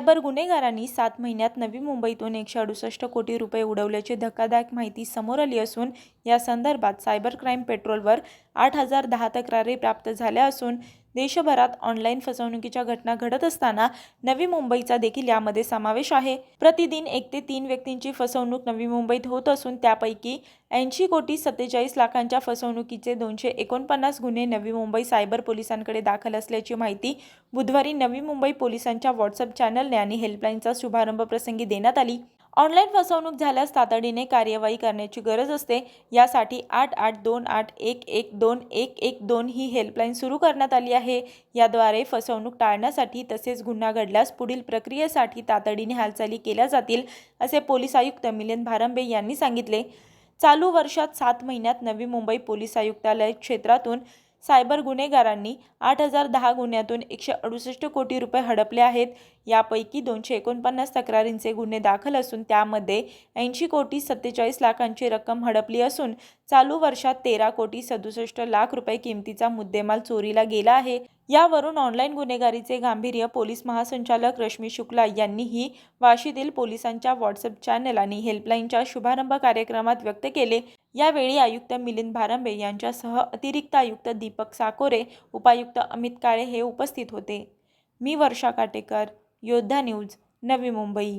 Cyber गुन्हेगारांनी 7 महिन्यात नवी मुंबईतून 168 कोटी रुपये उडवल्याची धक्कादायक माहिती समोर आली असून या संदर्भात सायबर क्राईम पेट्रोलवर 8010 तक्रारी प्राप्त झाल्या असून देशभरात ऑनलाईन फसवणुकीच्या घटना घडत असताना नवी मुंबईचा देखील यामध्ये समावेश आहे। प्रतिदिन 1 ते 3 व्यक्तींची फसवणूक नवी मुंबईत होत असून त्यापैकी 80 कोटी 47 लाखांच्या फसवणुकीचे 249 गुन्हे नवी मुंबई सायबर पोलिसांकडे दाखल असल्याची माहिती बुधवारी नवी मुंबई पोलिसांच्या व्हॉट्सअप चॅनलने आणि हेल्पलाईनचा शुभारंभ प्रसंगी देण्यात आली। ऑनलाईन फसवणूक झाल्यास तातडीने कार्यवाही करण्याची गरज असते। यासाठी 8828112112 ही हेल्पलाईन सुरू करण्यात आली आहे। याद्वारे फसवणूक टाळण्यासाठी तसेच गुन्हा घडल्यास पुढील प्रक्रियेसाठी तातडीने हालचाली केल्या जातील, असे पोलीस आयुक्त मिलिंद भारंबे यांनी सांगितले। चालू वर्षात 7 महिन्यात नवी मुंबई पोलीस आयुक्तालय क्षेत्रातून सायबर गुन्हेगारांनी 8010 गुन्ह्यातून 168 कोटी रुपये हडपले आहेत। यापैकी 249 तक्रारींचे गुन्हे दाखल असून त्यामध्ये 80 कोटी 47 लाखांची रक्कम हडपली असून चालू वर्षात 13 कोटी 67 लाख रुपये किमतीचा मुद्देमाल चोरीला गेला आहे। यावरून ऑनलाईन गुन्हेगारीचे गांभीर्य पोलीस महासंचालक रश्मी शुक्ला यांनीही वाशीतील पोलिसांच्या व्हॉट्सअप चॅनल आणि हेल्पलाईनच्या शुभारंभ कार्यक्रमात व्यक्त केले। यावेळी आयुक्त मिलिंद भारंबे यांच्यासह अतिरिक्त आयुक्त दीपक साकोरे, उपायुक्त अमित काळे हे उपस्थित होते। मी वर्षा काटेकर, योद्धा न्यूज, नवी मुंबई।